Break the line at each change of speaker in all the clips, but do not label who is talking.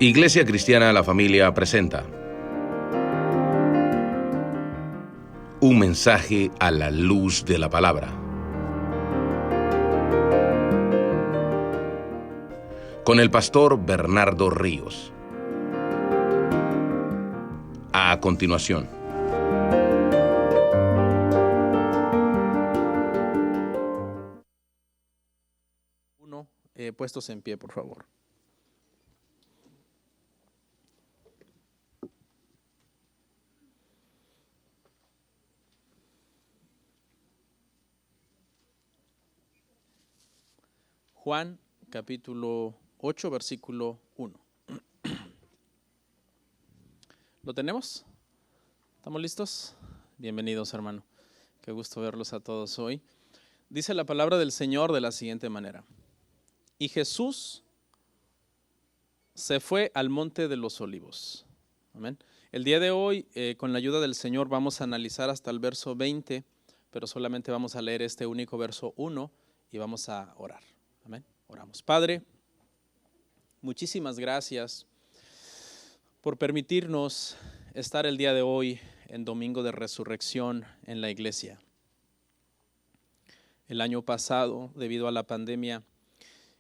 Iglesia Cristiana La Familia presenta un mensaje a la luz de la palabra. Con el pastor Bernardo Ríos. A continuación.
Puestos en pie, por favor. Juan, capítulo 8, versículo 1. ¿Lo tenemos? ¿Estamos listos? Bienvenidos, hermano. Qué gusto verlos a todos hoy. Dice la palabra del Señor de la siguiente manera. Y Jesús se fue al monte de los olivos. Amén. El día de hoy, con la ayuda del Señor, vamos a analizar hasta el verso 20, pero solamente vamos a leer este único verso 1 y vamos a orar. Amén. Oramos. Padre, muchísimas gracias por permitirnos estar el día de hoy en Domingo de Resurrección en la iglesia. El año pasado, debido a la pandemia,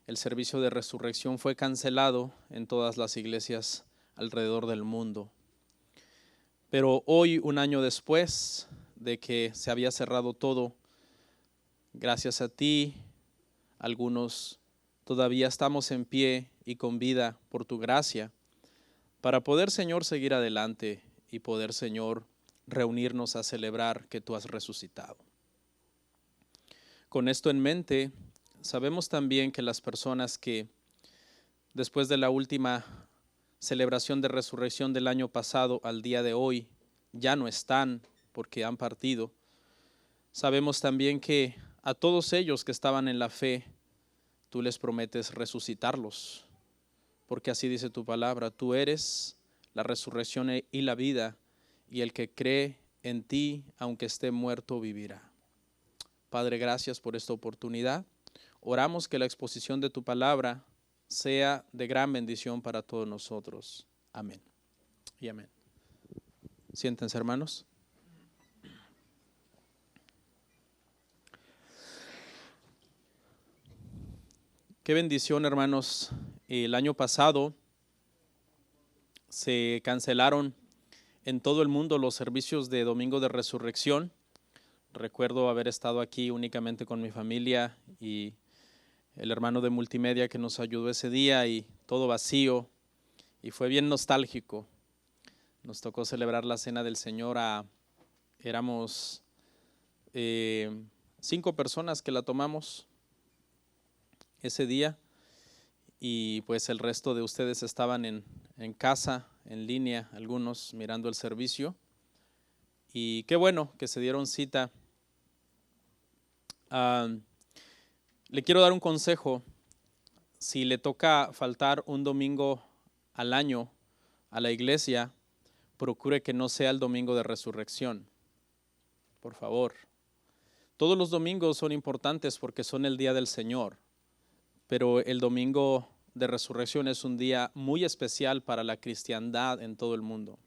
el servicio de resurrección fue cancelado en todas las iglesias alrededor del mundo. Pero hoy, un año después de que se había cerrado todo, gracias a ti, algunos todavía estamos en pie y con vida por tu gracia, para poder, Señor, seguir adelante y poder, Señor, reunirnos a celebrar que tú has resucitado. Con esto en mente, sabemos también que las personas que después de la última celebración de resurrección del año pasado al día de hoy ya no están porque han partido, sabemos también que a todos ellos que estaban en la fe, tú les prometes resucitarlos, porque así dice tu palabra, tú eres la resurrección y la vida, y el que cree en ti, aunque esté muerto, vivirá. Padre, gracias por esta oportunidad. Oramos que la exposición de tu palabra sea de gran bendición para todos nosotros. Amén y amén. Siéntense, hermanos. Qué bendición, hermanos. El año pasado se cancelaron en todo el mundo los servicios de Domingo de Resurrección. Recuerdo haber estado aquí únicamente con mi familia y el hermano de multimedia que nos ayudó ese día, y todo vacío, y fue bien nostálgico. Nos tocó celebrar la Cena del Señor. Éramos 5 personas que la tomamos ese día, y pues el resto de ustedes estaban en casa, en línea, algunos mirando el servicio, y qué bueno que se dieron cita. Le quiero dar un consejo. Si le toca faltar un domingo al año a la iglesia, procure que no sea el domingo de resurrección, por favor. Todos los domingos son importantes porque son el día del Señor, pero el domingo de resurrección es un día muy especial para la cristiandad en todo el mundo.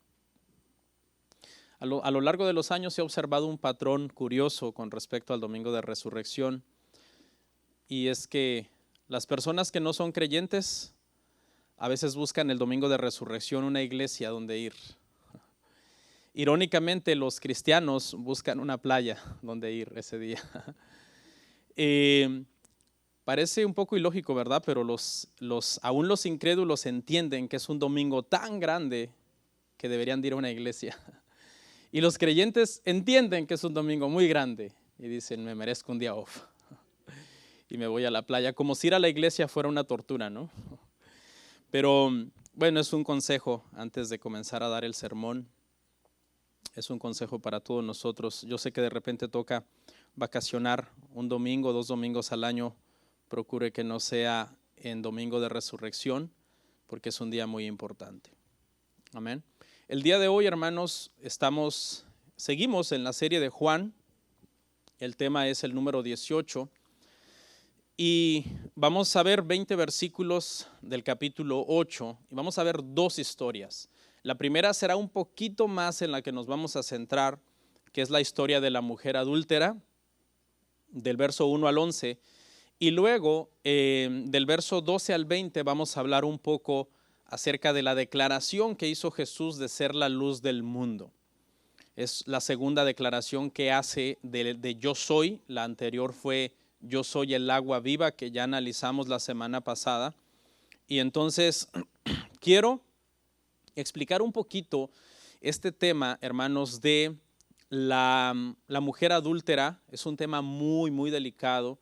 A lo largo de los años se ha observado un patrón curioso con respecto al domingo de resurrección, y es que las personas que no son creyentes a veces buscan el domingo de resurrección una iglesia donde ir. Irónicamente, los cristianos buscan una playa donde ir ese día. Parece un poco ilógico, ¿verdad? Pero aún los incrédulos entienden que es un domingo tan grande que deberían de ir a una iglesia. Y los creyentes entienden que es un domingo muy grande y dicen, me merezco un día off y me voy a la playa, como si ir a la iglesia fuera una tortura, ¿no? Pero bueno, es un consejo antes de comenzar a dar el sermón. Es un consejo para todos nosotros. Yo sé que de repente toca vacacionar un domingo, 2 domingos al año. Procure que no sea en domingo de resurrección, porque es un día muy importante. Amén. El día de hoy, hermanos, seguimos en la serie de Juan. El tema es el número 18. Y Vamos a ver 20 versículos del capítulo 8 y vamos a ver dos historias. La primera será un poquito más en la que nos vamos a centrar, que es la historia de la mujer adúltera, del verso 1 al 11. Y luego, del verso 12 al 20, vamos a hablar un poco acerca de la declaración que hizo Jesús de ser la luz del mundo. Es la segunda declaración que hace de yo soy. La anterior fue yo soy el agua viva, que ya analizamos la semana pasada. Y entonces quiero explicar un poquito este tema, hermanos, de la mujer adúltera. Es un tema muy, muy delicado.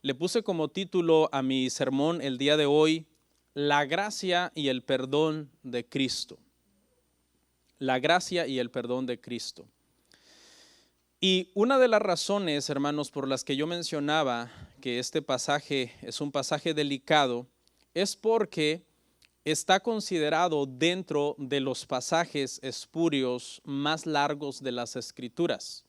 Le puse como título a mi sermón el día de hoy, la gracia y el perdón de Cristo. La gracia y el perdón de Cristo. Y una de las razones, hermanos, por las que yo mencionaba que este pasaje es un pasaje delicado, es porque está considerado dentro de los pasajes espurios más largos de las Escrituras.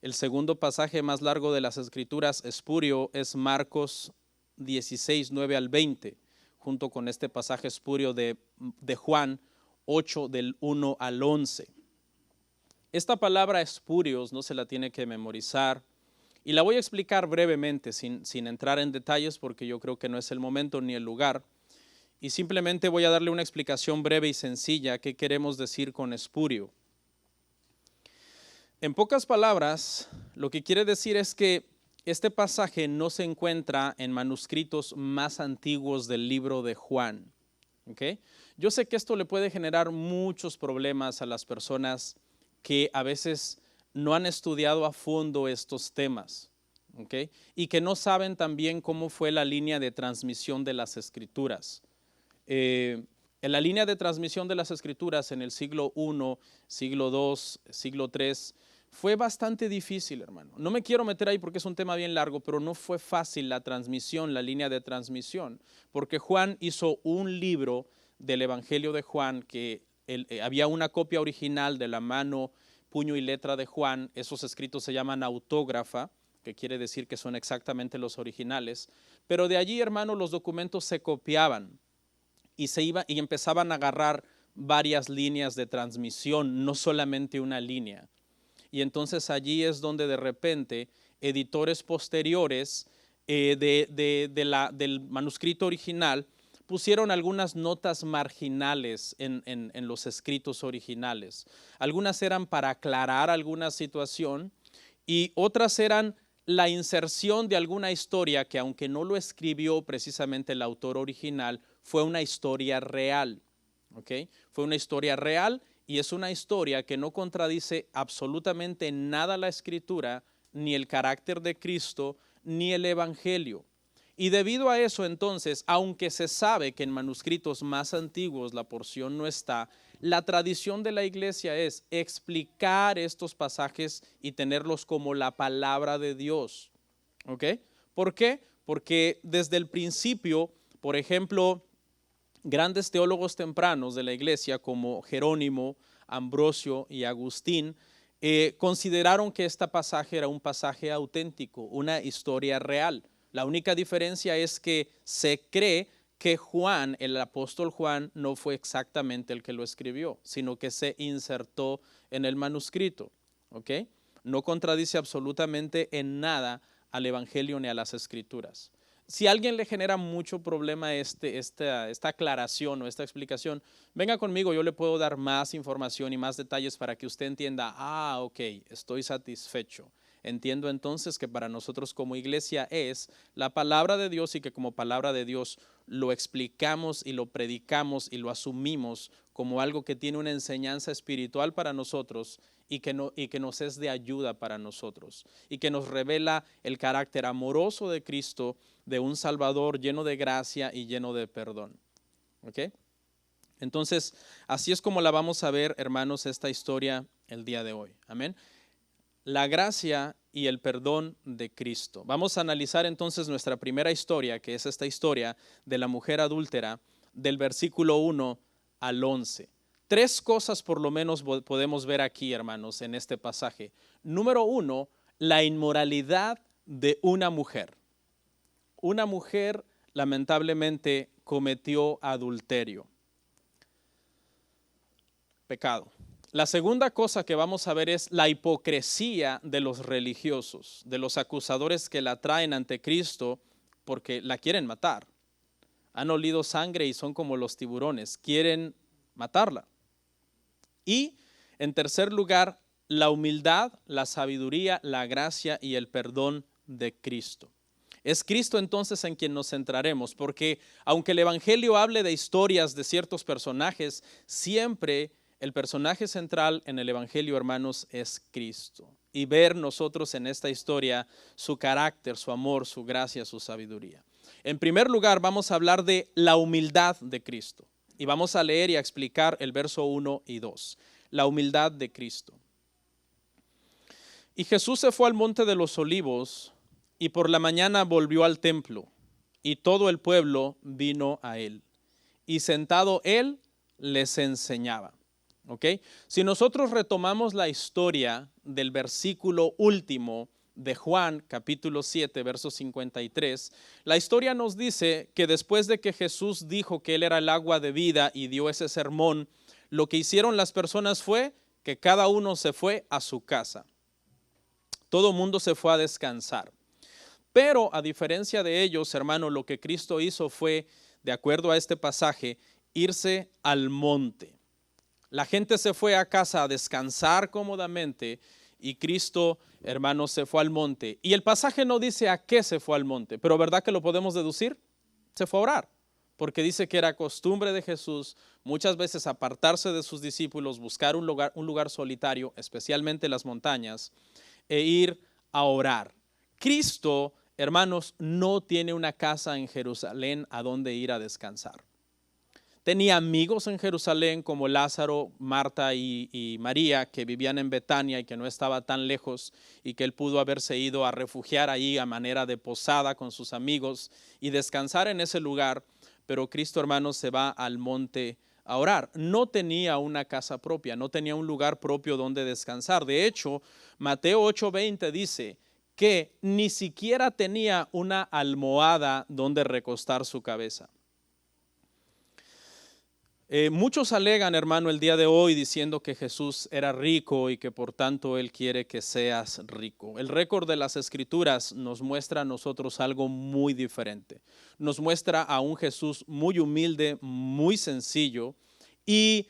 El segundo pasaje más largo de las Escrituras espurio es Marcos 16, 9 al 20, junto con este pasaje espurio de Juan 8, del 1 al 11. Esta palabra espurios no se la tiene que memorizar y la voy a explicar brevemente sin entrar en detalles porque yo creo que no es el momento ni el lugar. Y simplemente voy a darle una explicación breve y sencilla. ¿Qué queremos decir con espurio? En pocas palabras, lo que quiere decir es que este pasaje no se encuentra en manuscritos más antiguos del libro de Juan. ¿Okay? Yo sé que esto le puede generar muchos problemas a las personas que a veces no han estudiado a fondo estos temas. ¿Okay? Y que no saben también cómo fue la línea de transmisión de las Escrituras. En la línea de transmisión de las Escrituras en el siglo I, siglo II, siglo III, fue bastante difícil, hermano. No me quiero meter ahí porque es un tema bien largo, pero no fue fácil la transmisión, la línea de transmisión, porque Juan hizo un libro del Evangelio de Juan que había una copia original de la mano, puño y letra de Juan. Esos escritos se llaman autógrafa, que quiere decir que son exactamente los originales, pero de allí, hermano, los documentos se copiaban y empezaban a agarrar varias líneas de transmisión, no solamente una línea. Y entonces allí es donde de repente editores posteriores del manuscrito original pusieron algunas notas marginales en los escritos originales. Algunas eran para aclarar alguna situación y otras eran la inserción de alguna historia que, aunque no lo escribió precisamente el autor original, fue una historia real. ¿Okay? Fue una historia real. Y es una historia que no contradice absolutamente nada la Escritura, ni el carácter de Cristo, ni el Evangelio. Y debido a eso, entonces, aunque se sabe que en manuscritos más antiguos la porción no está, la tradición de la iglesia es explicar estos pasajes y tenerlos como la palabra de Dios. ¿Ok? ¿Por qué? Porque desde el principio, por ejemplo, grandes teólogos tempranos de la iglesia como Jerónimo, Ambrosio y Agustín consideraron que este pasaje era un pasaje auténtico, una historia real. La única diferencia es que se cree que Juan, el apóstol Juan, no fue exactamente el que lo escribió, sino que se insertó en el manuscrito. ¿Ok? No contradice absolutamente en nada al Evangelio ni a las Escrituras. Si a alguien le genera mucho problema esta aclaración o esta explicación, venga conmigo, yo le puedo dar más información y más detalles para que usted entienda, ok, estoy satisfecho. Entiendo entonces que para nosotros como iglesia es la palabra de Dios y que como palabra de Dios lo explicamos y lo predicamos y lo asumimos como algo que tiene una enseñanza espiritual para nosotros y que nos es de ayuda para nosotros y que nos revela el carácter amoroso de Cristo, de un Salvador lleno de gracia y lleno de perdón. ¿Ok? Entonces, así es como la vamos a ver, hermanos, esta historia el día de hoy. Amén. La gracia y el perdón de Cristo. Vamos a analizar entonces nuestra primera historia, que es esta historia de la mujer adúltera, del versículo 1 al 11. Tres cosas por lo menos podemos ver aquí, hermanos, en este pasaje. Número 1, la inmoralidad de una mujer. una mujer lamentablemente cometió adulterio. Pecado. La segunda cosa que vamos a ver es la hipocresía de los religiosos, de los acusadores que la traen ante Cristo porque la quieren matar. Han olido sangre y son como los tiburones, quieren matarla. Y en tercer lugar, la humildad, la sabiduría, la gracia y el perdón de Cristo. Es Cristo entonces en quien nos centraremos, porque aunque el Evangelio hable de historias de ciertos personajes, siempre el personaje central en el Evangelio, hermanos, es Cristo. Y ver nosotros en esta historia su carácter, su amor, su gracia, su sabiduría. En primer lugar, vamos a hablar de la humildad de Cristo. Y vamos a leer y a explicar el verso 1 y 2. La humildad de Cristo. Y Jesús se fue al monte de los olivos y por la mañana volvió al templo y todo el pueblo vino a él. Y sentado él les enseñaba. ¿Ok? Si nosotros retomamos la historia del versículo último de Juan, capítulo 7, verso 53, la historia nos dice que después de que Jesús dijo que él era el agua de vida y dio ese sermón, lo que hicieron las personas fue que cada uno se fue a su casa. Todo mundo se fue a descansar. Pero a diferencia de ellos, hermano, lo que Cristo hizo fue, de acuerdo a este pasaje, irse al monte. La gente se fue a casa a descansar cómodamente y Cristo, hermanos, se fue al monte. Y el pasaje no dice a qué se fue al monte, pero ¿verdad que lo podemos deducir? Se fue a orar, porque dice que era costumbre de Jesús muchas veces apartarse de sus discípulos, buscar un lugar solitario, especialmente las montañas, e ir a orar. Cristo, hermanos, no tiene una casa en Jerusalén a donde ir a descansar. Tenía amigos en Jerusalén como Lázaro, Marta y María, que vivían en Betania y que no estaba tan lejos y que él pudo haberse ido a refugiar ahí a manera de posada con sus amigos y descansar en ese lugar. Pero Cristo, hermanos, se va al monte a orar. No tenía una casa propia, no tenía un lugar propio donde descansar. De hecho, Mateo 8:20 dice que ni siquiera tenía una almohada donde recostar su cabeza. Muchos alegan, hermano, el día de hoy diciendo que Jesús era rico y que por tanto Él quiere que seas rico. El récord de las Escrituras nos muestra a nosotros algo muy diferente. Nos muestra a un Jesús muy humilde, muy sencillo. Y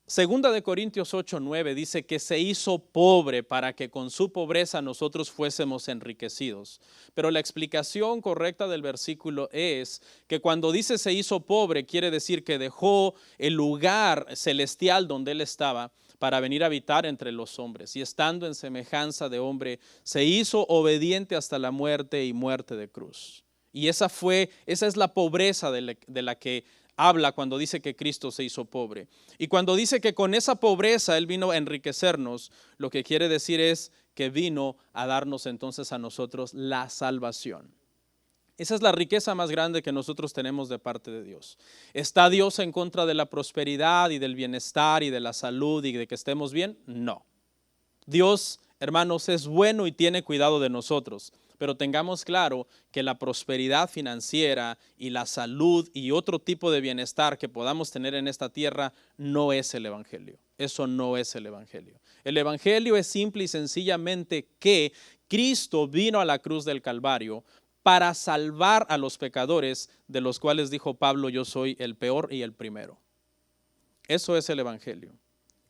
2 Corintios 8:9 dice que se hizo pobre para que con su pobreza nosotros fuésemos enriquecidos. Pero la explicación correcta del versículo es que cuando dice se hizo pobre, quiere decir que dejó el lugar celestial donde él estaba para venir a habitar entre los hombres. Y estando en semejanza de hombre, se hizo obediente hasta la muerte y muerte de cruz. Y esa es la pobreza de la que habla cuando dice que Cristo se hizo pobre. Y cuando dice que con esa pobreza Él vino a enriquecernos, lo que quiere decir es que vino a darnos entonces a nosotros la salvación. Esa es la riqueza más grande que nosotros tenemos de parte de Dios. ¿Está Dios en contra de la prosperidad y del bienestar y de la salud y de que estemos bien? No. Dios, hermanos, es bueno y tiene cuidado de nosotros. Pero tengamos claro que la prosperidad financiera y la salud y otro tipo de bienestar que podamos tener en esta tierra no es el Evangelio. Eso no es el Evangelio. El Evangelio es simple y sencillamente que Cristo vino a la cruz del Calvario para salvar a los pecadores, de los cuales dijo Pablo, yo soy el peor y el primero. Eso es el Evangelio.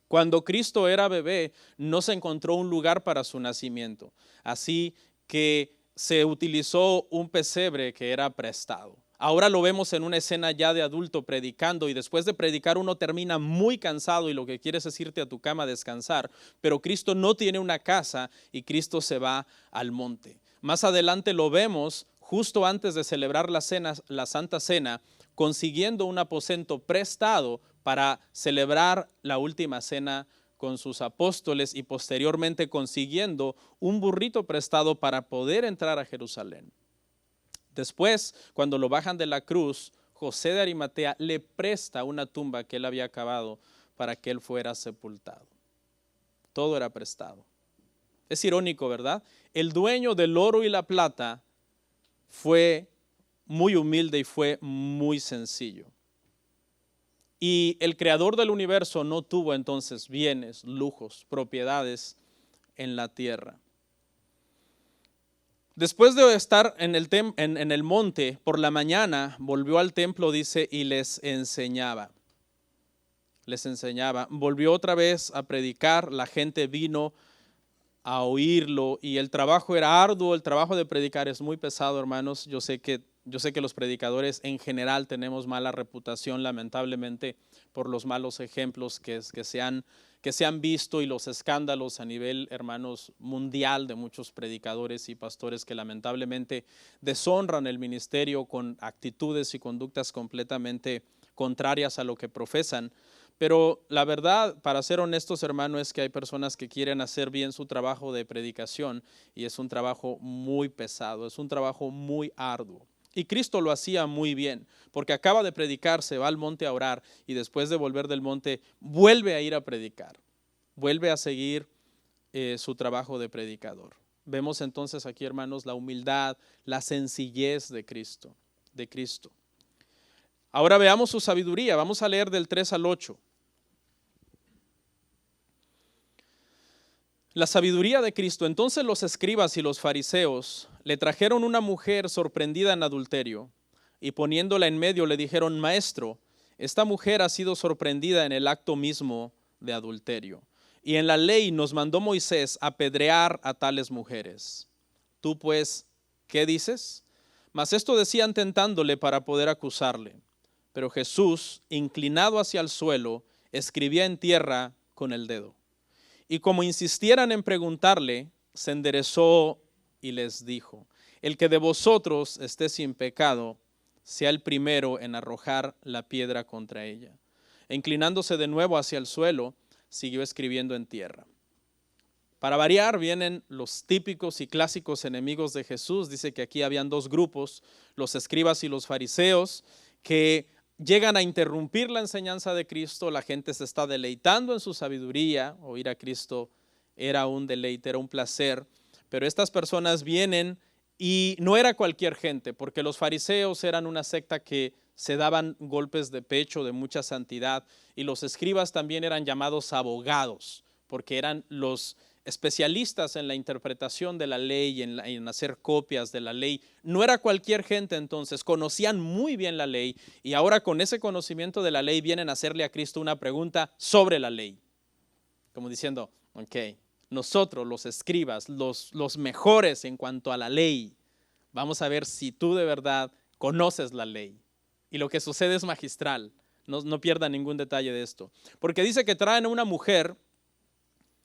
Cuando Cristo era bebé, no se encontró un lugar para su nacimiento. Así que se utilizó un pesebre que era prestado. Ahora lo vemos en una escena ya de adulto predicando y después de predicar uno termina muy cansado y lo que quieres es irte a tu cama a descansar. Pero Cristo no tiene una casa y Cristo se va al monte. Más adelante lo vemos justo antes de celebrar la Santa Cena, consiguiendo un aposento prestado para celebrar la última cena con sus apóstoles y posteriormente consiguiendo un burrito prestado para poder entrar a Jerusalén. Después, cuando lo bajan de la cruz, José de Arimatea le presta una tumba que él había cavado para que él fuera sepultado. Todo era prestado. Es irónico, ¿verdad? El dueño del oro y la plata fue muy humilde y fue muy sencillo. Y el creador del universo no tuvo entonces bienes, lujos, propiedades en la tierra. Después de estar en el monte, por la mañana volvió al templo, dice, y les enseñaba. Volvió otra vez a predicar, la gente vino a oírlo y el trabajo era arduo, el trabajo de predicar es muy pesado, hermanos. Yo sé que los predicadores en general tenemos mala reputación, lamentablemente, por los malos ejemplos que se han visto y los escándalos a nivel, hermanos, mundial de muchos predicadores y pastores que lamentablemente deshonran el ministerio con actitudes y conductas completamente contrarias a lo que profesan. Pero la verdad, para ser honestos, hermano, es que hay personas que quieren hacer bien su trabajo de predicación y es un trabajo muy pesado, es un trabajo muy arduo. Y Cristo lo hacía muy bien, porque acaba de predicar, se va al monte a orar y después de volver del monte vuelve a ir a predicar, vuelve a seguir su trabajo de predicador. Vemos entonces aquí, hermanos, la humildad, la sencillez de Cristo. Ahora veamos su sabiduría, vamos a leer del 3 al 8. La sabiduría de Cristo. Entonces los escribas y los fariseos le trajeron una mujer sorprendida en adulterio y poniéndola en medio le dijeron: Maestro, esta mujer ha sido sorprendida en el acto mismo de adulterio. Y en la ley nos mandó Moisés apedrear a tales mujeres. Tú pues, ¿qué dices? Mas esto decían tentándole para poder acusarle. Pero Jesús, inclinado hacia el suelo, escribía en tierra con el dedo. Y como insistieran en preguntarle, se enderezó y les dijo: el que de vosotros esté sin pecado, sea el primero en arrojar la piedra contra ella. E inclinándose de nuevo hacia el suelo, siguió escribiendo en tierra. Para variar, vienen los típicos y clásicos enemigos de Jesús. Dice que aquí habían dos grupos, los escribas y los fariseos, que llegan a interrumpir la enseñanza de Cristo. La gente se está deleitando en su sabiduría. Oír a Cristo era un deleite, era un placer. Pero estas personas vienen y no era cualquier gente, porque los fariseos eran una secta que se daban golpes de pecho de mucha santidad, y los escribas también eran llamados abogados, porque eran los especialistas en la interpretación de la ley y en hacer copias de la ley. No era cualquier gente entonces, conocían muy bien la ley y ahora con ese conocimiento de la ley vienen a hacerle a Cristo una pregunta sobre la ley. Como diciendo, ok, nosotros los escribas, los mejores en cuanto a la ley, vamos a ver si tú de verdad conoces la ley. Y lo que sucede es magistral, no pierda ningún detalle de esto. Porque dice que traen a una mujer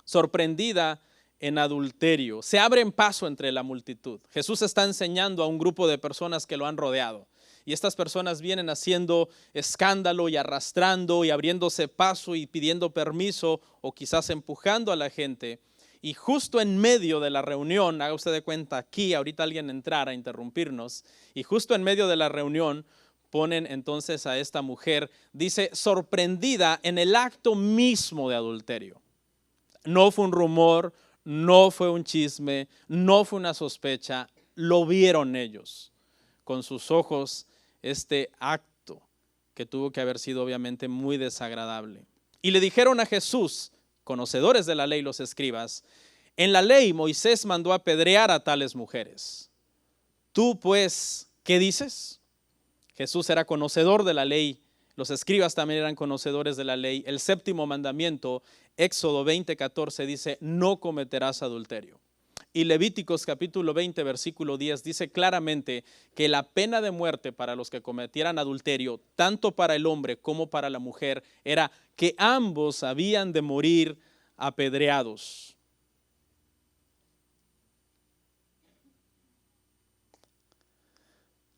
sorprendida en adulterio. Se abren paso entre la multitud. Jesús está enseñando a un grupo de personas que lo han rodeado. Y estas personas vienen haciendo escándalo y arrastrando y abriéndose paso y pidiendo permiso o quizás empujando a la gente. Y justo en medio de la reunión, haga usted de cuenta aquí, ahorita alguien entrara a interrumpirnos, y justo en medio de la reunión ponen entonces a esta mujer, dice, sorprendida en el acto mismo de adulterio. No fue un rumor, no fue un chisme, no fue una sospecha, lo vieron ellos con sus ojos, este acto que tuvo que haber sido obviamente muy desagradable. Y le dijeron a Jesús, conocedores de la ley los escribas, en la ley Moisés mandó apedrear a tales mujeres. Tú pues, ¿qué dices? Jesús era conocedor de la ley, los escribas también eran conocedores de la ley. El séptimo mandamiento, Éxodo 20:14 dice, no cometerás adulterio. Y Levíticos capítulo 20 versículo 10 dice claramente que la pena de muerte para los que cometieran adulterio, tanto para el hombre como para la mujer, era que ambos habían de morir apedreados.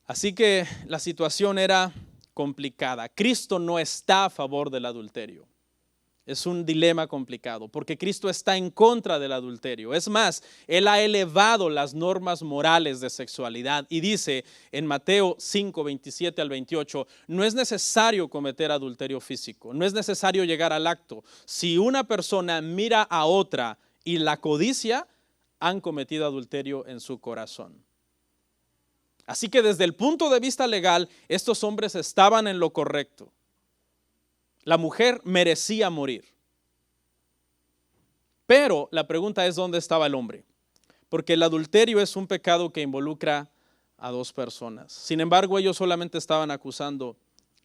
Así que la situación era complicada. Cristo no está a favor del adulterio. Es un dilema complicado porque Cristo está en contra del adulterio. Es más, Él ha elevado las normas morales de sexualidad y dice en Mateo 5, 27 al 28, no es necesario cometer adulterio físico, no es necesario llegar al acto. Si una persona mira a otra y la codicia, han cometido adulterio en su corazón. Así que desde el punto de vista legal, estos hombres estaban en lo correcto. La mujer merecía morir. Pero la pregunta es, ¿dónde estaba el hombre? Porque el adulterio es un pecado que involucra a dos personas. Sin embargo, ellos solamente estaban acusando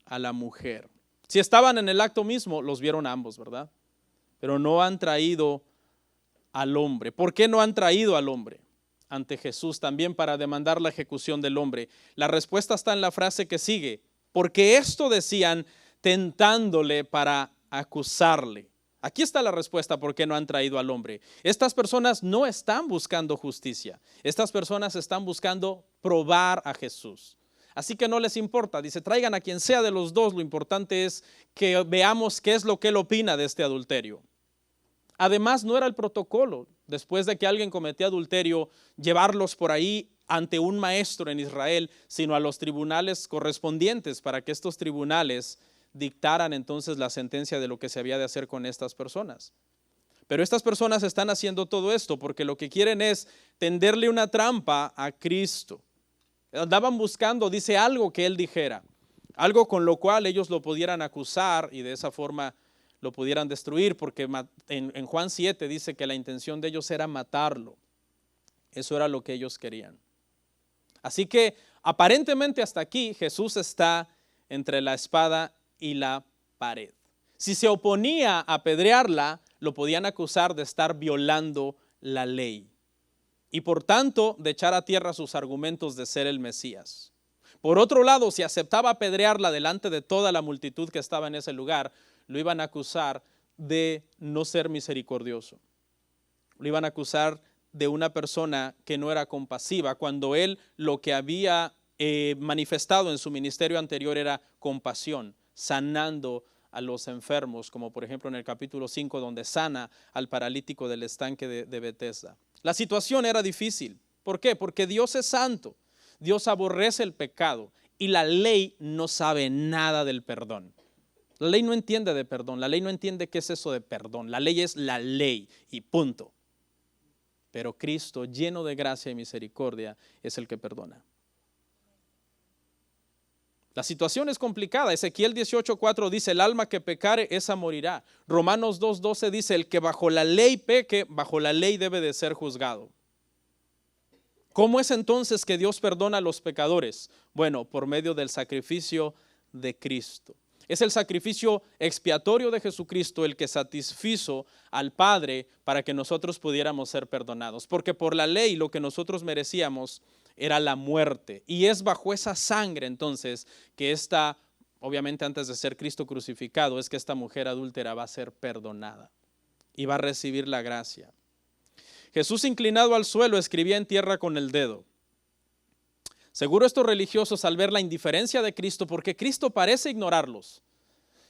a la mujer. Si estaban en el acto mismo, los vieron a ambos, ¿verdad? Pero no han traído al hombre. ¿Por qué no han traído al hombre ante Jesús también para demandar la ejecución del hombre? La respuesta está en la frase que sigue. Porque esto decían tentándole para acusarle. Aquí está la respuesta por qué no han traído al hombre. Estas personas no están buscando justicia. Estas personas están buscando probar a Jesús. Así que no les importa. Dice, traigan a quien sea de los dos. Lo importante es que veamos qué es lo que él opina de este adulterio. Además, no era el protocolo, después de que alguien cometía adulterio, llevarlos por ahí ante un maestro en Israel, sino a los tribunales correspondientes para que estos tribunales dictaran entonces la sentencia de lo que se había de hacer con estas personas. Pero estas personas están haciendo todo esto porque lo que quieren es tenderle una trampa a Cristo. Andaban buscando, dice, algo que él dijera, algo con lo cual ellos lo pudieran acusar y de esa forma lo pudieran destruir, porque en Juan 7 dice que la intención de ellos era matarlo. Eso era lo que ellos querían. Así que aparentemente hasta aquí Jesús está entre la espada y la pared. Si se oponía a apedrearla, lo podían acusar de estar violando la ley y por tanto de echar a tierra sus argumentos de ser el Mesías. Por otro lado, si aceptaba apedrearla delante de toda la multitud que estaba en ese lugar, lo iban a acusar de no ser misericordioso. Lo iban a acusar de una persona que no era compasiva, cuando él lo que había manifestado en su ministerio anterior era compasión, sanando a los enfermos, como por ejemplo en el capítulo 5, donde sana al paralítico del estanque de Betesda. La situación era difícil. ¿Por qué? Porque Dios es santo, Dios aborrece el pecado y la ley no sabe nada del perdón. La ley no entiende de perdón, la ley no entiende qué es eso de perdón. La ley es la ley y punto. Pero Cristo, lleno de gracia y misericordia, es el que perdona. La situación es complicada. Ezequiel 18:4 dice, el alma que pecare, esa morirá. Romanos 2:12 dice, el que bajo la ley peque, bajo la ley debe de ser juzgado. ¿Cómo es entonces que Dios perdona a los pecadores? Bueno, por medio del sacrificio de Cristo. Es el sacrificio expiatorio de Jesucristo el que satisfizo al Padre para que nosotros pudiéramos ser perdonados. Porque por la ley lo que nosotros merecíamos era la muerte. Y es bajo esa sangre entonces que esta, obviamente antes de ser Cristo crucificado, es que esta mujer adúltera va a ser perdonada y va a recibir la gracia. Jesús, inclinado al suelo, escribía en tierra con el dedo. Seguro estos religiosos, al ver la indiferencia de Cristo, porque Cristo parece ignorarlos,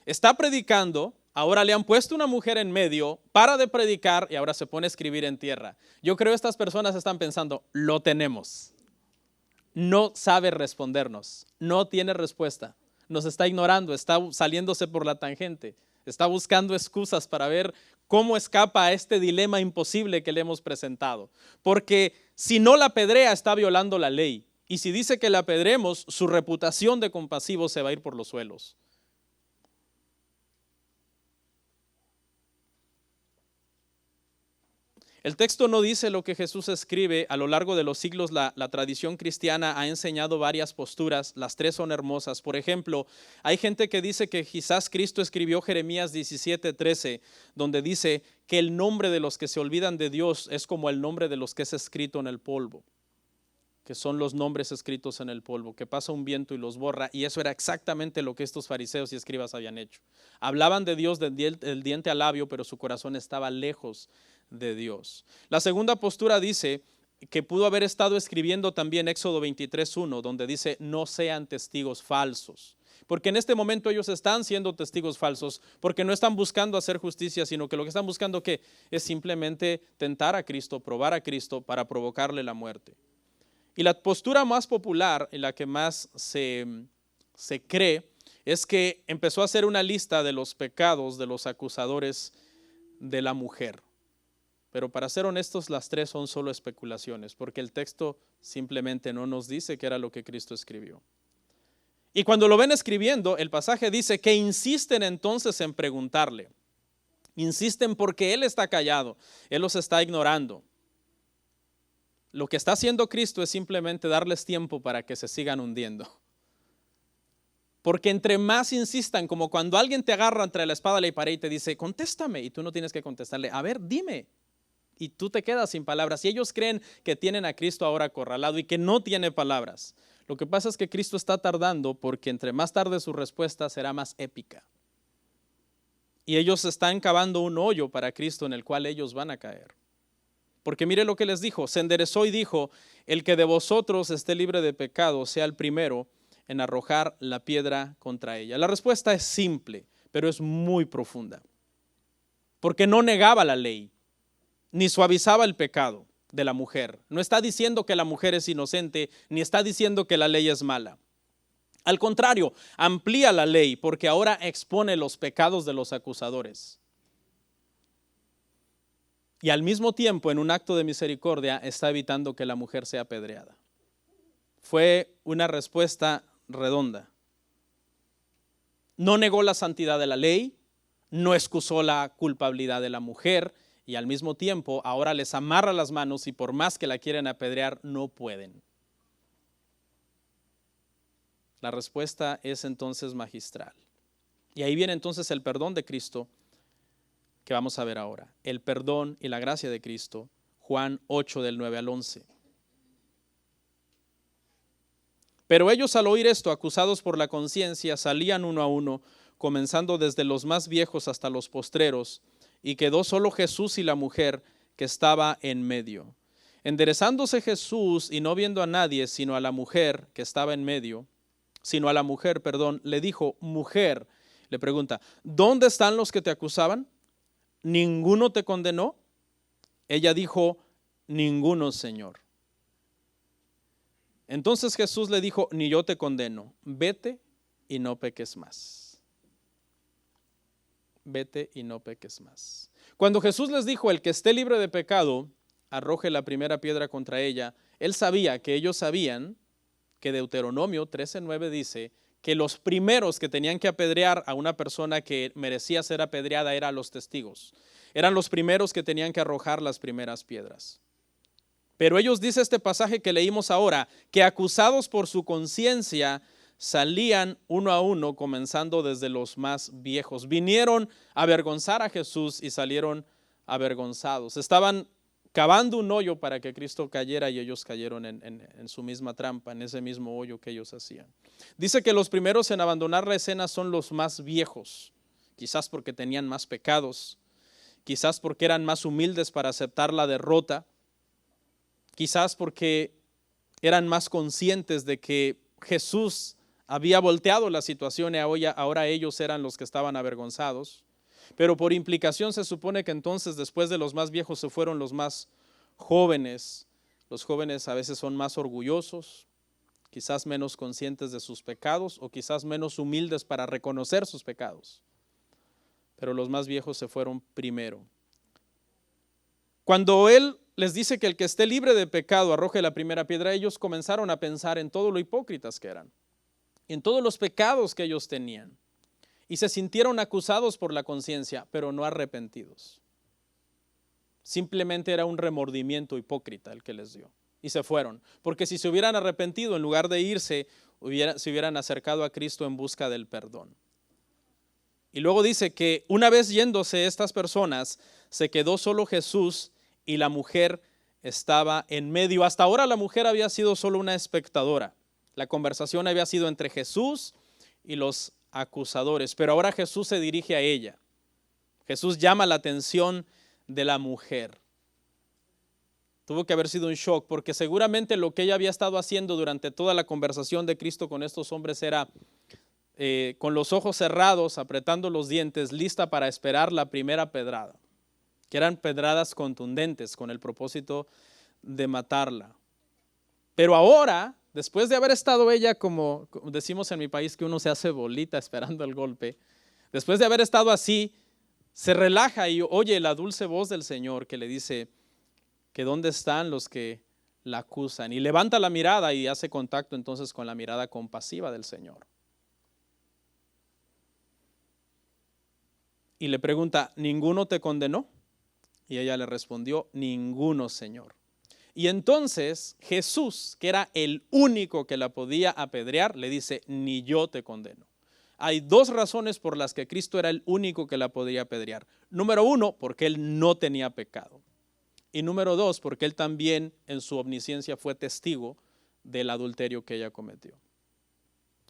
está predicando, ahora le han puesto una mujer en medio, para de predicar y ahora se pone a escribir en tierra. Yo creo que estas personas están pensando, lo tenemos. No sabe respondernos, no tiene respuesta, nos está ignorando, está saliéndose por la tangente, está buscando excusas para ver cómo escapa a este dilema imposible que le hemos presentado. Porque si no la apedrea, está violando la ley. Y si dice que la apedremos, su reputación de compasivo se va a ir por los suelos. El texto no dice lo que Jesús escribe. A lo largo de los siglos la tradición cristiana ha enseñado varias posturas, las tres son hermosas. Por ejemplo, hay gente que dice que quizás Cristo escribió Jeremías 17:13, donde dice que el nombre de los que se olvidan de Dios es como el nombre de los que es escrito en el polvo, que son los nombres escritos en el polvo, que pasa un viento y los borra, y eso era exactamente lo que estos fariseos y escribas habían hecho. Hablaban de Dios del diente al labio, pero su corazón estaba lejos de Dios. La segunda postura dice que pudo haber estado escribiendo también Éxodo 23:1, donde dice no sean testigos falsos, porque en este momento ellos están siendo testigos falsos, porque no están buscando hacer justicia, sino que lo que están buscando ¿qué? Es simplemente tentar a Cristo, probar a Cristo para provocarle la muerte. Y la postura más popular, en la que más se cree, es que empezó a hacer una lista de los pecados de los acusadores de la mujer. Pero para ser honestos, las tres son solo especulaciones, porque el texto simplemente no nos dice qué era lo que Cristo escribió. Y cuando lo ven escribiendo, el pasaje dice que insisten entonces en preguntarle. Insisten porque Él está callado, Él los está ignorando. Lo que está haciendo Cristo es simplemente darles tiempo para que se sigan hundiendo. Porque entre más insistan, como cuando alguien te agarra entre la espada y la pared y te dice, contéstame, y tú no tienes que contestarle, a ver, dime. Y tú te quedas sin palabras. Y ellos creen que tienen a Cristo ahora acorralado y que no tiene palabras. Lo que pasa es que Cristo está tardando porque entre más tarde su respuesta será más épica. Y ellos están cavando un hoyo para Cristo en el cual ellos van a caer. Porque mire lo que les dijo, se enderezó y dijo, el que de vosotros esté libre de pecado sea el primero en arrojar la piedra contra ella. La respuesta es simple, pero es muy profunda. Porque no negaba la ley, ni suavizaba el pecado de la mujer. No está diciendo que la mujer es inocente, ni está diciendo que la ley es mala. Al contrario, amplía la ley porque ahora expone los pecados de los acusadores. Y al mismo tiempo, en un acto de misericordia, está evitando que la mujer sea apedreada. Fue una respuesta redonda. No negó la santidad de la ley, no excusó la culpabilidad de la mujer, y al mismo tiempo ahora les amarra las manos y por más que la quieren apedrear, no pueden. La respuesta es entonces magistral. Y ahí viene entonces el perdón de Cristo que vamos a ver ahora. El perdón y la gracia de Cristo. Juan 8 del 9 al 11. Pero ellos al oír esto, acusados por la conciencia, salían uno a uno, comenzando desde los más viejos hasta los postreros, y quedó solo Jesús y la mujer que estaba en medio. Enderezándose Jesús y no viendo a nadie, sino a la mujer que estaba en medio, le dijo, mujer, le pregunta, ¿dónde están los que te acusaban? ¿Ninguno te condenó? Ella dijo, ninguno, Señor. Entonces Jesús le dijo, ni yo te condeno, vete y no peques más. Vete y no peques más. Cuando Jesús les dijo, el que esté libre de pecado, arroje la primera piedra contra ella, él sabía que ellos sabían que Deuteronomio 13:9 dice que los primeros que tenían que apedrear a una persona que merecía ser apedreada eran los testigos. Eran los primeros que tenían que arrojar las primeras piedras. Pero ellos, dice este pasaje que leímos ahora, que acusados por su conciencia salían uno a uno, comenzando desde los más viejos. Vinieron a avergonzar a Jesús y salieron avergonzados. Estaban cavando un hoyo para que Cristo cayera y ellos cayeron en su misma trampa, en ese mismo hoyo que ellos hacían. Dice que los primeros en abandonar la escena son los más viejos, quizás porque tenían más pecados, quizás porque eran más humildes para aceptar la derrota, quizás porque eran más conscientes de que Jesús había volteado la situación y ahora ellos eran los que estaban avergonzados. Pero por implicación se supone que entonces después de los más viejos se fueron los más jóvenes. Los jóvenes a veces son más orgullosos, quizás menos conscientes de sus pecados o quizás menos humildes para reconocer sus pecados. Pero los más viejos se fueron primero. Cuando él les dice que el que esté libre de pecado arroje la primera piedra, ellos comenzaron a pensar en todo lo hipócritas que eran, en todos los pecados que ellos tenían. Y se sintieron acusados por la conciencia, pero no arrepentidos. Simplemente era un remordimiento hipócrita el que les dio. Y se fueron. Porque si se hubieran arrepentido, en lugar de irse, se hubieran acercado a Cristo en busca del perdón. Y luego dice que una vez yéndose estas personas, se quedó solo Jesús y la mujer estaba en medio. Hasta ahora la mujer había sido solo una espectadora. La conversación había sido entre Jesús y los acusadores, pero ahora Jesús se dirige a ella. Jesús llama la atención de la mujer. Tuvo que haber sido un shock, porque seguramente lo que ella había estado haciendo durante toda la conversación de Cristo con estos hombres era con los ojos cerrados, apretando los dientes, lista para esperar la primera pedrada, que eran pedradas contundentes con el propósito de matarla. Pero ahora, después de haber estado ella, como decimos en mi país, que uno se hace bolita esperando el golpe, después de haber estado así, se relaja y oye la dulce voz del Señor que le dice que dónde están los que la acusan. Y levanta la mirada y hace contacto entonces con la mirada compasiva del Señor. Y le pregunta, ¿ninguno te condenó? Y ella le respondió, ninguno, Señor. Y entonces Jesús, que era el único que la podía apedrear, le dice, ni yo te condeno. Hay dos razones por las que Cristo era el único que la podía apedrear. Número uno, porque él no tenía pecado. Y número dos, porque él también en su omnisciencia fue testigo del adulterio que ella cometió.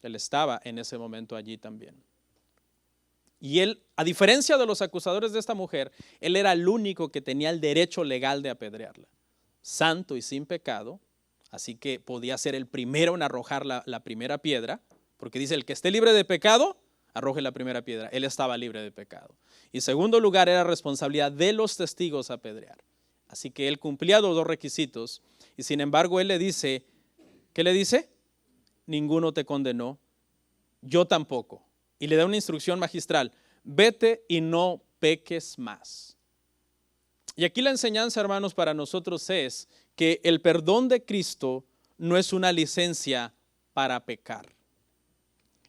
Él estaba en ese momento allí también. Y él, a diferencia de los acusadores de esta mujer, él era el único que tenía el derecho legal de apedrearla. Santo y sin pecado, así que podía ser el primero en arrojar la primera piedra, porque dice, el que esté libre de pecado, arroje la primera piedra. Él estaba libre de pecado. Y en segundo lugar, era responsabilidad de los testigos apedrear. Así que él cumplía los dos requisitos y sin embargo él le dice, ¿qué le dice? Ninguno te condenó, yo tampoco. Y le da una instrucción magistral, vete y no peques más. Y aquí la enseñanza, hermanos, para nosotros es que el perdón de Cristo no es una licencia para pecar.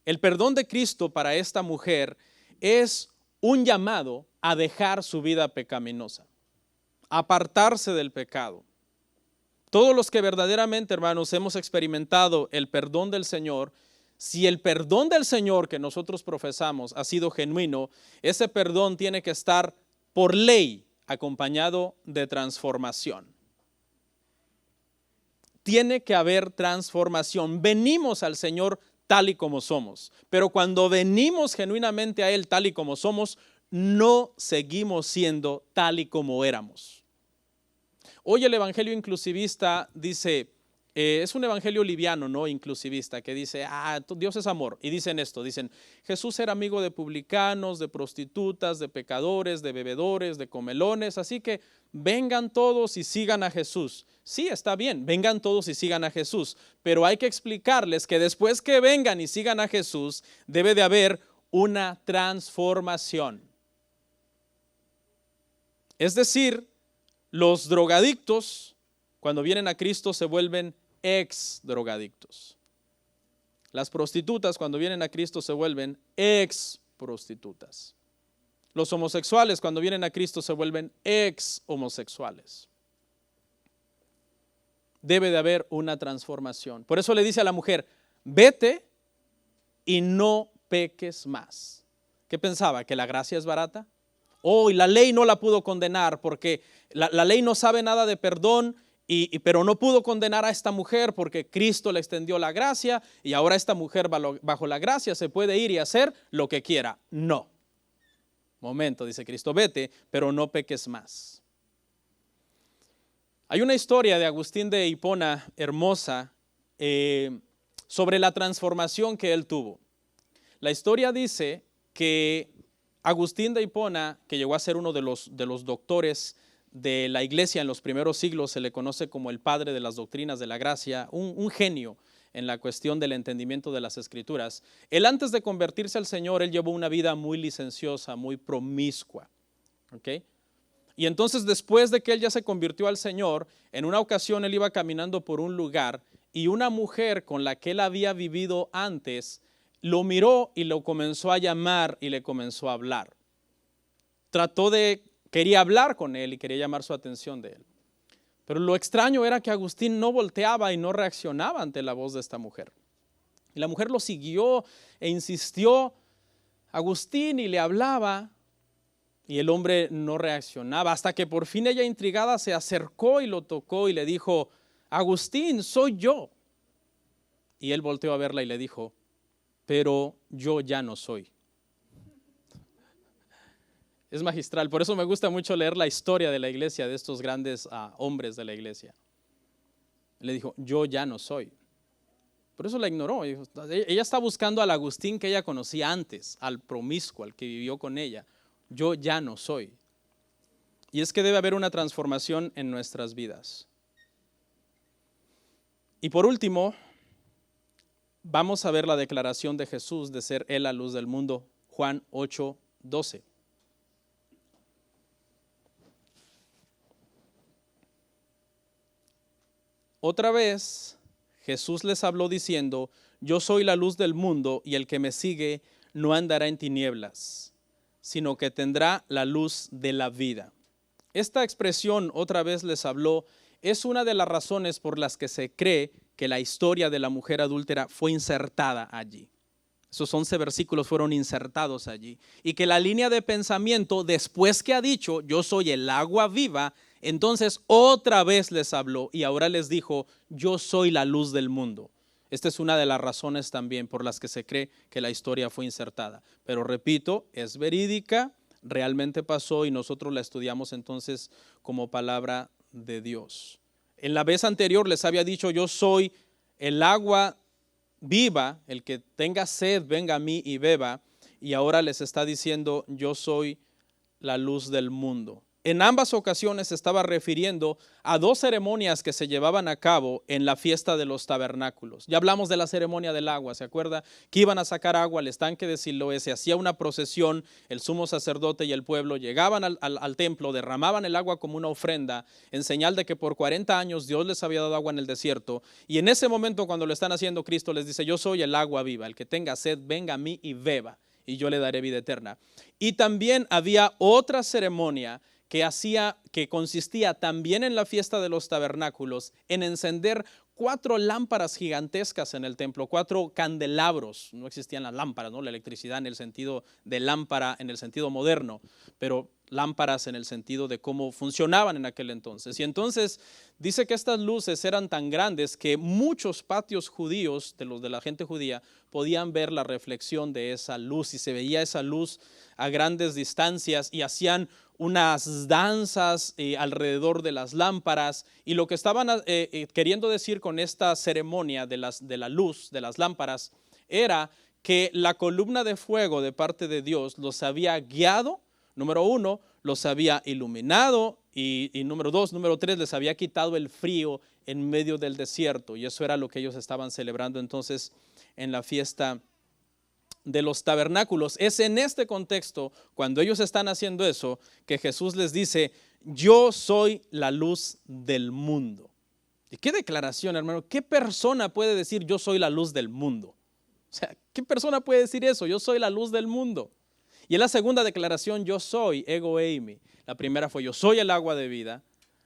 El perdón de Cristo para esta mujer es un llamado a dejar su vida pecaminosa, apartarse del pecado. Todos los que verdaderamente, hermanos, hemos experimentado el perdón del Señor, si el perdón del Señor que nosotros profesamos ha sido genuino, ese perdón tiene que estar por ley acompañado de transformación. Tiene que haber transformación. Venimos al Señor tal y como somos, pero cuando venimos genuinamente a Él tal y como somos, no seguimos siendo tal y como éramos. Hoy el evangelio inclusivista dice, es un evangelio liviano, no inclusivista, que dice, Dios es amor. Y dicen esto, dicen, Jesús era amigo de publicanos, de prostitutas, de pecadores, de bebedores, de comelones, así que vengan todos y sigan a Jesús. Sí, está bien, vengan todos y sigan a Jesús, pero hay que explicarles que después que vengan y sigan a Jesús, debe de haber una transformación. Es decir, los drogadictos, cuando vienen a Cristo, se vuelven ex drogadictos. Las prostitutas, cuando vienen a Cristo, se vuelven ex prostitutas. Los homosexuales, cuando vienen a Cristo, se vuelven ex homosexuales. Debe de haber una transformación. Por eso le dice a la mujer, vete y no peques más. ¿Qué pensaba? ¿Que la gracia es barata? Y la ley no la pudo condenar porque la ley no sabe nada de perdón, pero no pudo condenar a esta mujer porque Cristo le extendió la gracia y ahora esta mujer bajo la gracia se puede ir y hacer lo que quiera. No. Momento, dice Cristo, vete, pero no peques más. Hay una historia de Agustín de Hipona hermosa sobre la transformación que él tuvo. La historia dice que Agustín de Hipona, que llegó a ser uno de los doctores de la iglesia en los primeros siglos, se le conoce como el padre de las doctrinas de la gracia, un genio en la cuestión del entendimiento de las escrituras. Él antes de convertirse al Señor, él llevó una vida muy licenciosa, muy promiscua. ¿Okay? Y entonces después de que él ya se convirtió al Señor, en una ocasión él iba caminando por un lugar y una mujer con la que él había vivido antes lo miró y lo comenzó a llamar y le comenzó a hablar. Quería hablar con él y quería llamar su atención de él. Pero lo extraño era que Agustín no volteaba y no reaccionaba ante la voz de esta mujer. Y la mujer lo siguió e insistió, Agustín, y le hablaba, y el hombre no reaccionaba, hasta que por fin ella, intrigada, se acercó y lo tocó y le dijo, Agustín, soy yo. Y él volteó a verla y le dijo, pero yo ya no soy. Es magistral, por eso me gusta mucho leer la historia de la iglesia, de estos grandes hombres de la iglesia. Le dijo, yo ya no soy. Por eso la ignoró. Ella está buscando al Agustín que ella conocía antes, al promiscuo, al que vivió con ella. Yo ya no soy. Y es que debe haber una transformación en nuestras vidas. Y por último, vamos a ver la declaración de Jesús de ser Él la luz del mundo, Juan 8:12. otra vez Jesús les habló diciendo, yo soy la luz del mundo y el que me sigue no andará en tinieblas, sino que tendrá la luz de la vida. Esta expresión, otra vez les habló, es una de las razones por las que se cree que la historia de la mujer adúltera fue insertada allí. Esos 11 versículos fueron insertados allí. Y que la línea de pensamiento, después que ha dicho, yo soy el agua viva, entonces otra vez les habló y ahora les dijo, yo soy la luz del mundo. Esta es una de las razones también por las que se cree que la historia fue insertada. Pero repito, es verídica, realmente pasó y nosotros la estudiamos entonces como palabra de Dios. En la vez anterior les había dicho, yo soy el agua viva, el que tenga sed, venga a mí y beba. Y ahora les está diciendo, yo soy la luz del mundo. En ambas ocasiones se estaba refiriendo a dos ceremonias que se llevaban a cabo en la fiesta de los tabernáculos. Ya hablamos de la ceremonia del agua, ¿se acuerda? Que iban a sacar agua al estanque de Siloé, se hacía una procesión, el sumo sacerdote y el pueblo llegaban al templo, derramaban el agua como una ofrenda, en señal de que por 40 años Dios les había dado agua en el desierto. Y en ese momento cuando lo están haciendo, Cristo les dice, yo soy el agua viva, el que tenga sed, venga a mí y beba, y yo le daré vida eterna. Y también había otra ceremonia que consistía también en la fiesta de los tabernáculos, en encender 4 lámparas gigantescas en el templo, 4 candelabros. No existían las lámparas, ¿no? La electricidad en el sentido de lámpara, en el sentido moderno, pero lámparas en el sentido de cómo funcionaban en aquel entonces. Y entonces dice que estas luces eran tan grandes que muchos patios judíos, de los de la gente judía, podían ver la reflexión de esa luz y se veía esa luz a grandes distancias y hacían unas danzas alrededor de las lámparas, y lo que estaban queriendo decir con esta ceremonia de la luz, de las lámparas, era que la columna de fuego de parte de Dios los había guiado, número 1, los había iluminado, y número 2, número 3, les había quitado el frío en medio del desierto, y eso era lo que ellos estaban celebrando entonces en la fiesta de los tabernáculos. Es en este contexto, cuando ellos están haciendo eso, que Jesús les dice, yo soy la luz del mundo. ¿Y qué declaración, hermano? ¿Qué persona puede decir yo soy la luz del mundo? O sea, ¿qué persona puede decir eso? Yo soy la luz del mundo. Y en la segunda declaración, yo soy, ego eimi. La primera fue yo soy el agua de vida.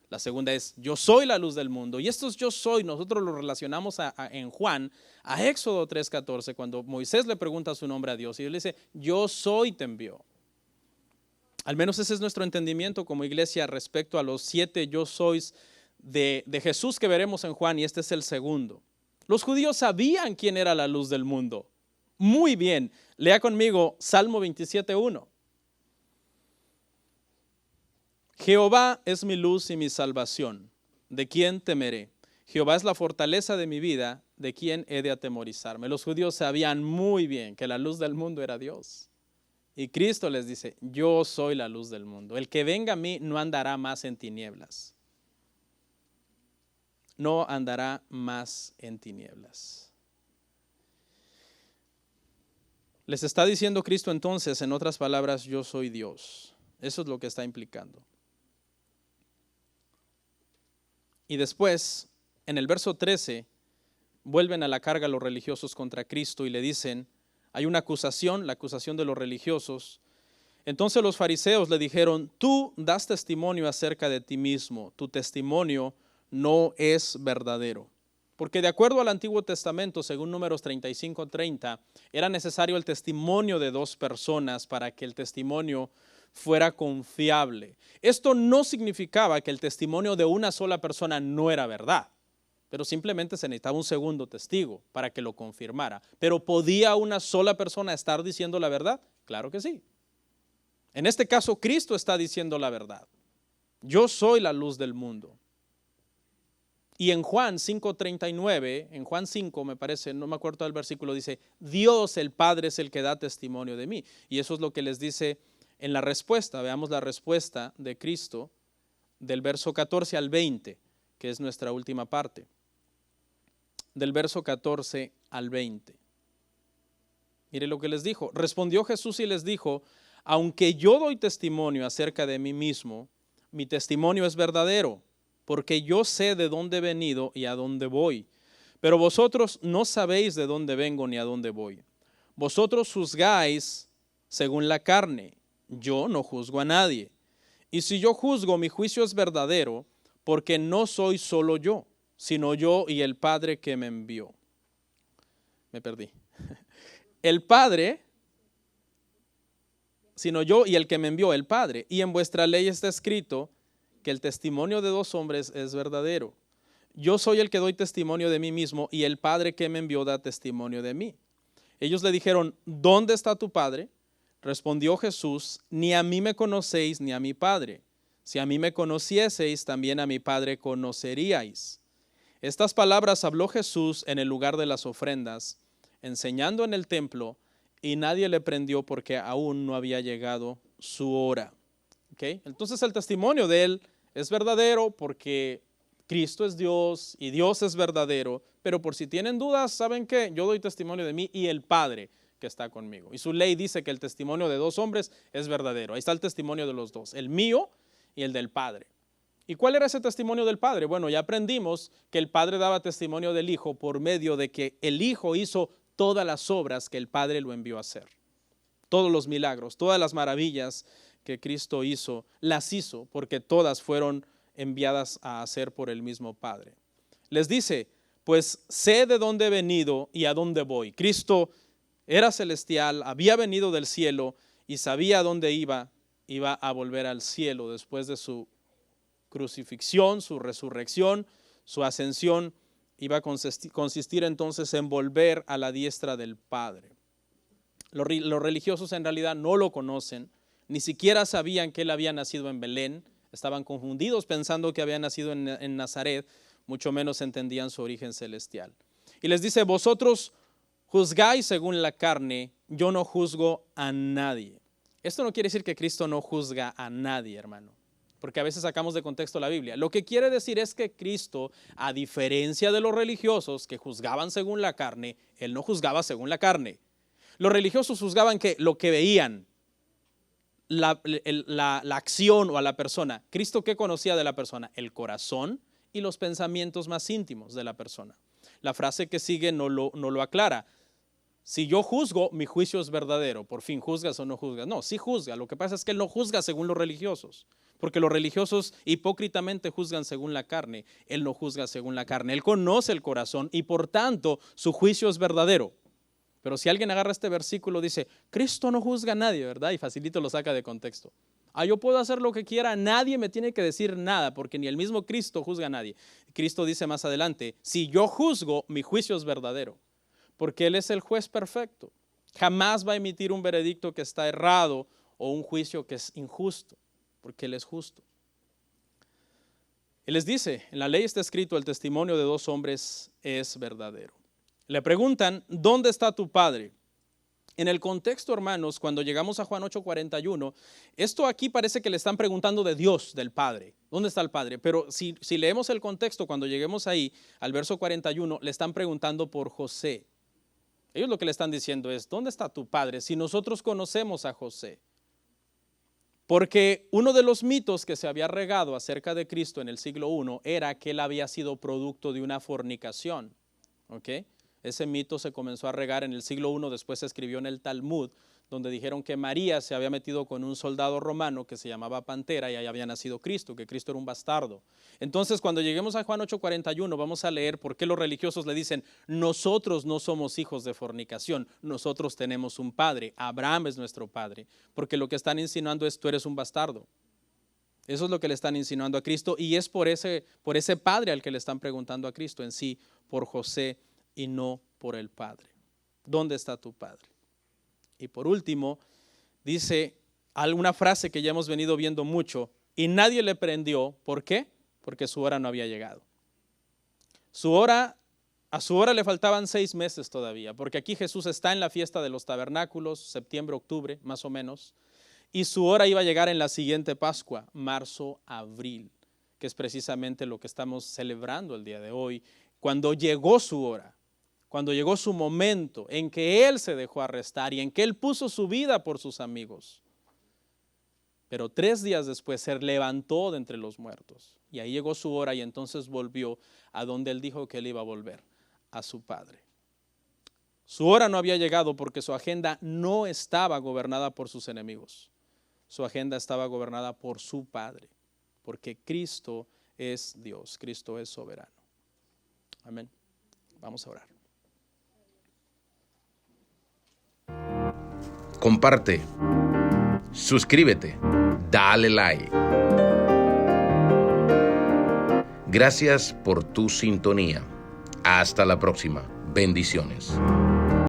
La segunda es yo soy la luz del mundo. Y estos yo soy, nosotros lo relacionamos en Juan, a Éxodo 3:14, cuando Moisés le pregunta su nombre a Dios y él le dice, yo soy te envió. Al menos ese es nuestro entendimiento como iglesia respecto a los 7 yo sois de Jesús que veremos en Juan, y este es el segundo. Los judíos sabían quién era la luz del mundo. Muy bien, lea conmigo Salmo 27:1. Jehová es mi luz y mi salvación, ¿de quién temeré? Jehová es la fortaleza de mi vida, ¿de quién he de atemorizarme? Los judíos sabían muy bien que la luz del mundo era Dios. Y Cristo les dice, yo soy la luz del mundo. El que venga a mí no andará más en tinieblas. No andará más en tinieblas. Les está diciendo Cristo entonces, en otras palabras, yo soy Dios. Eso es lo que está implicando. Y después, en el verso 13, vuelven a la carga los religiosos contra Cristo y le dicen, hay una acusación, la acusación de los religiosos. Entonces los fariseos le dijeron, tú das testimonio acerca de ti mismo, tu testimonio no es verdadero. Porque de acuerdo al Antiguo Testamento, según Números 35:30, era necesario el testimonio de 2 personas para que el testimonio fuera confiable. Esto no significaba que el testimonio de una sola persona no era verdad, pero simplemente se necesitaba un segundo testigo para que lo confirmara. ¿Pero podía una sola persona estar diciendo la verdad? Claro que sí. En este caso, Cristo está diciendo la verdad. Yo soy la luz del mundo. Y en Juan 5:39, en Juan 5 me parece, no me acuerdo del versículo, dice, Dios el Padre es el que da testimonio de mí. Y eso es lo que les dice en la respuesta. Veamos la respuesta de Cristo del verso 14 al 20, que es nuestra última parte. Del verso 14 al 20. Mire lo que les dijo. Respondió Jesús y les dijo, aunque yo doy testimonio acerca de mí mismo, mi testimonio es verdadero, porque yo sé de dónde he venido y a dónde voy. Pero vosotros no sabéis de dónde vengo ni a dónde voy. Vosotros juzgáis según la carne, yo no juzgo a nadie. Y si yo juzgo, mi juicio es verdadero, porque no soy solo yo, sino yo y el Padre que me envió. Me perdí. El Padre, sino yo y el que me envió, el Padre. Y en vuestra ley está escrito que el testimonio de dos hombres es verdadero. Yo soy el que doy testimonio de mí mismo y el Padre que me envió da testimonio de mí. Ellos le dijeron, ¿dónde está tu Padre? Respondió Jesús, ni a mí me conocéis ni a mi Padre. Si a mí me conocieseis, también a mi Padre conoceríais. Estas palabras habló Jesús en el lugar de las ofrendas, enseñando en el templo, y nadie le prendió porque aún no había llegado su hora. ¿Okay? Entonces el testimonio de él es verdadero porque Cristo es Dios y Dios es verdadero, pero por si tienen dudas, ¿saben qué? Yo doy testimonio de mí y el Padre que está conmigo. Y su ley dice que el testimonio de dos hombres es verdadero. Ahí está el testimonio de los dos, el mío y el del Padre. ¿Y cuál era ese testimonio del Padre? Bueno, ya aprendimos que el Padre daba testimonio del Hijo por medio de que el Hijo hizo todas las obras que el Padre lo envió a hacer. Todos los milagros, todas las maravillas que Cristo hizo, las hizo porque todas fueron enviadas a hacer por el mismo Padre. Les dice, pues sé de dónde he venido y a dónde voy. Cristo era celestial, había venido del cielo y sabía a dónde iba a volver al cielo después de su crucifixión, su resurrección, su ascensión, iba a consistir entonces en volver a la diestra del Padre. Los religiosos en realidad no lo conocen, ni siquiera sabían que él había nacido en Belén, estaban confundidos pensando que había nacido en Nazaret, mucho menos entendían su origen celestial. Y les dice, vosotros juzgáis según la carne, yo no juzgo a nadie. Esto no quiere decir que Cristo no juzga a nadie, hermano, porque a veces sacamos de contexto la Biblia. Lo que quiere decir es que Cristo, a diferencia de los religiosos que juzgaban según la carne, él no juzgaba según la carne. Los religiosos juzgaban que lo que veían, la acción o a la persona. ¿Cristo qué conocía de la persona? El corazón y los pensamientos más íntimos de la persona. La frase que sigue no lo aclara. Si yo juzgo, mi juicio es verdadero. Por fin, ¿juzgas o no juzgas? No, sí juzga. Lo que pasa es que él no juzga según los religiosos. Porque los religiosos hipócritamente juzgan según la carne. Él no juzga según la carne. Él conoce el corazón y por tanto su juicio es verdadero. Pero si alguien agarra este versículo, dice, Cristo no juzga a nadie, ¿verdad? Y facilito lo saca de contexto. Yo puedo hacer lo que quiera, nadie me tiene que decir nada, porque ni el mismo Cristo juzga a nadie. Cristo dice más adelante, si yo juzgo, mi juicio es verdadero, porque Él es el juez perfecto. Jamás va a emitir un veredicto que está errado o un juicio que es injusto, porque Él es justo. Él les dice, en la ley está escrito, el testimonio de dos hombres es verdadero. Le preguntan, ¿dónde está tu Padre? En el contexto, hermanos, cuando llegamos a Juan 8:41, esto aquí parece que le están preguntando de Dios, del Padre. ¿Dónde está el Padre? Pero si leemos el contexto, cuando lleguemos ahí, al verso 41, le están preguntando por José. Ellos lo que le están diciendo es, ¿dónde está tu Padre? Si nosotros conocemos a José. Porque uno de los mitos que se había regado acerca de Cristo en el siglo I era que él había sido producto de una fornicación. ¿Ok? Ese mito se comenzó a regar en el siglo I, después se escribió en el Talmud, donde dijeron que María se había metido con un soldado romano que se llamaba Pantera y ahí había nacido Cristo, que Cristo era un bastardo. Entonces, cuando lleguemos a Juan 8:41, vamos a leer por qué los religiosos le dicen, nosotros no somos hijos de fornicación, nosotros tenemos un padre, Abraham es nuestro padre, porque lo que están insinuando es, tú eres un bastardo. Eso es lo que le están insinuando a Cristo y es por ese padre al que le están preguntando a Cristo en sí, por José y no por el Padre. ¿Dónde está tu Padre? Y por último, dice alguna frase que ya hemos venido viendo mucho, y nadie le prendió. ¿Por qué? Porque su hora no había llegado. A su hora le faltaban 6 meses todavía, porque aquí Jesús está en la fiesta de los tabernáculos, septiembre, octubre, más o menos, y su hora iba a llegar en la siguiente Pascua, marzo, abril, que es precisamente lo que estamos celebrando el día de hoy, cuando llegó su hora. Cuando llegó su momento en que él se dejó arrestar y en que él puso su vida por sus amigos. Pero 3 días después se levantó de entre los muertos. Y ahí llegó su hora y entonces volvió a donde él dijo que él iba a volver, a su padre. Su hora no había llegado porque su agenda no estaba gobernada por sus enemigos. Su agenda estaba gobernada por su Padre, porque Cristo es Dios, Cristo es soberano. Amén. Vamos a orar.
Comparte, suscríbete, dale like. Gracias por tu sintonía. Hasta la próxima. Bendiciones.